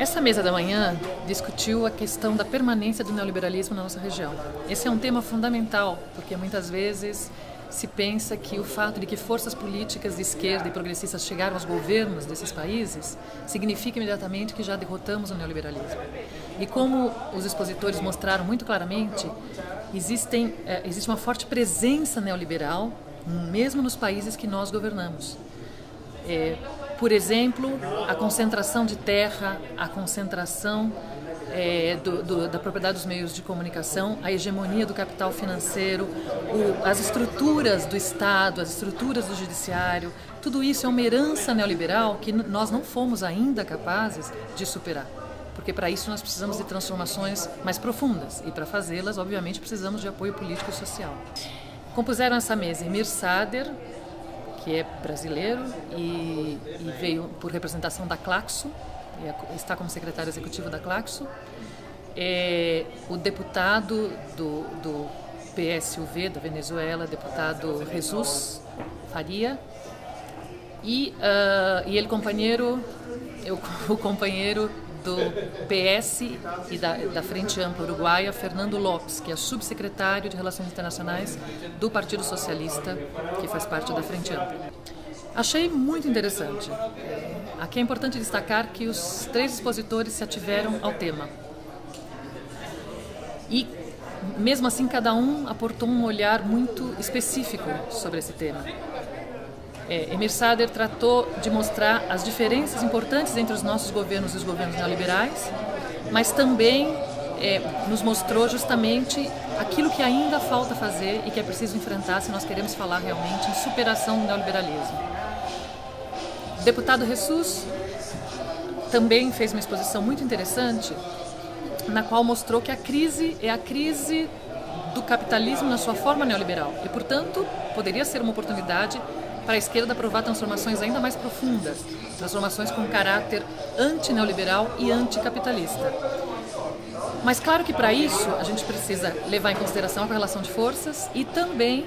Essa mesa da manhã discutiu a questão da permanência do neoliberalismo na nossa região. Esse é um tema fundamental, porque muitas vezes se pensa que o fato de que forças políticas de esquerda e progressistas chegaram aos governos desses países significa imediatamente que já derrotamos o neoliberalismo. E como os expositores mostraram muito claramente, existe uma forte presença neoliberal, mesmo nos países que nós governamos. Por exemplo, a concentração de terra, a concentração da propriedade dos meios de comunicação, a hegemonia do capital financeiro, as estruturas do Estado, as estruturas do judiciário, tudo isso é uma herança neoliberal que nós não fomos ainda capazes de superar. Porque para isso nós precisamos de transformações mais profundas e para fazê-las, obviamente, precisamos de apoio político e social. Compuseram essa mesa Emir Sader, que é brasileiro e veio por representação da Claxo, está como secretário executivo da Claxo, o deputado do PSUV da Venezuela, deputado Jesus Faria, e ele o companheiro do PS e da Frente Ampla Uruguaia, Fernando Lopes, que é subsecretário de Relações Internacionais do Partido Socialista, que faz parte da Frente Ampla. Achei muito interessante. Aqui é importante destacar que os três expositores se ativeram ao tema. E, mesmo assim, cada um aportou um olhar muito específico sobre esse tema. Emir Sader tratou de mostrar as diferenças importantes entre os nossos governos e os governos neoliberais, mas também nos mostrou justamente aquilo que ainda falta fazer e que é preciso enfrentar se nós queremos falar realmente em superação do neoliberalismo. O deputado Jesus também fez uma exposição muito interessante, na qual mostrou que a crise é a crise do capitalismo na sua forma neoliberal e, portanto, poderia ser uma oportunidade para a esquerda aprovar transformações ainda mais profundas, transformações com caráter anti-neoliberal e anticapitalista. Mas claro que para isso a gente precisa levar em consideração a correlação de forças e também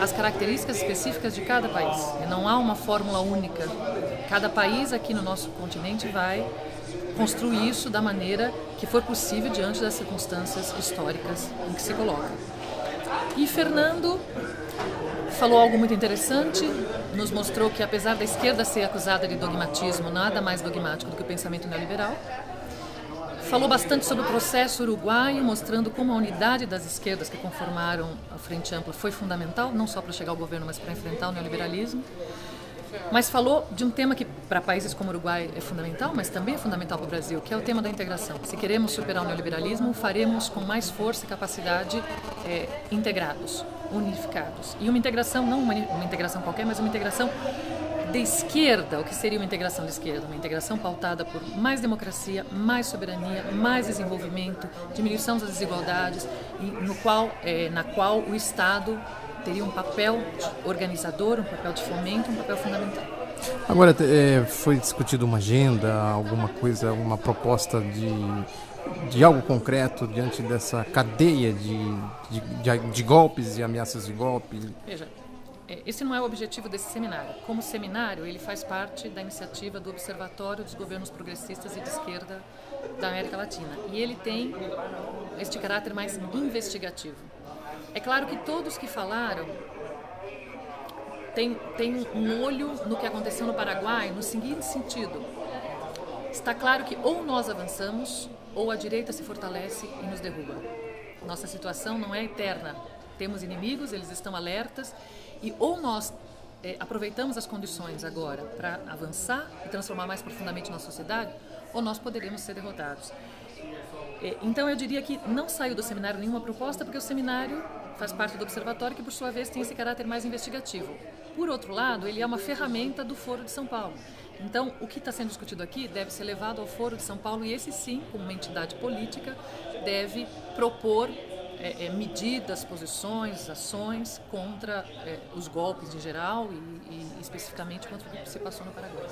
as características específicas de cada país. E não há uma fórmula única. Cada país aqui no nosso continente vai construir isso da maneira que for possível diante das circunstâncias históricas em que se coloca. E Fernando falou algo muito interessante, nos mostrou que apesar da esquerda ser acusada de dogmatismo, nada mais dogmático do que o pensamento neoliberal. Falou bastante sobre o processo uruguaio, mostrando como a unidade das esquerdas que conformaram a Frente Ampla foi fundamental, não só para chegar ao governo, mas para enfrentar o neoliberalismo. Mas falou de um tema que para países como o Uruguai é fundamental, mas também é fundamental para o Brasil, que é o tema da integração. Se queremos superar o neoliberalismo, faremos com mais força e capacidade integrados, unificados. E uma integração, não uma integração qualquer, mas uma integração de esquerda. O que seria uma integração de esquerda? Uma integração pautada por mais democracia, mais soberania, mais desenvolvimento, diminuição das desigualdades, e na qual o Estado teria um papel organizador, um papel de fomento, um papel fundamental. Agora, foi discutida uma agenda, alguma coisa, uma proposta de algo concreto diante dessa cadeia de golpes e ameaças de golpe? Veja, esse não é o objetivo desse seminário. Como seminário, ele faz parte da iniciativa do Observatório dos Governos Progressistas e de Esquerda da América Latina. E ele tem este caráter mais investigativo. É claro que todos que falaram têm um olho no que aconteceu no Paraguai no seguinte sentido. Está claro que ou nós avançamos ou a direita se fortalece e nos derruba. Nossa situação não é eterna. Temos inimigos, eles estão alertas e ou nós aproveitamos as condições agora para avançar e transformar mais profundamente nossa sociedade ou nós poderemos ser derrotados. Então eu diria que não saiu do seminário nenhuma proposta, porque o seminário faz parte do observatório, que por sua vez tem esse caráter mais investigativo. Por outro lado, ele é uma ferramenta do Foro de São Paulo. Então, o que está sendo discutido aqui deve ser levado ao Foro de São Paulo e esse sim, como uma entidade política, deve propor medidas, posições, ações contra os golpes em geral e especificamente contra o que se passou no Paraguai.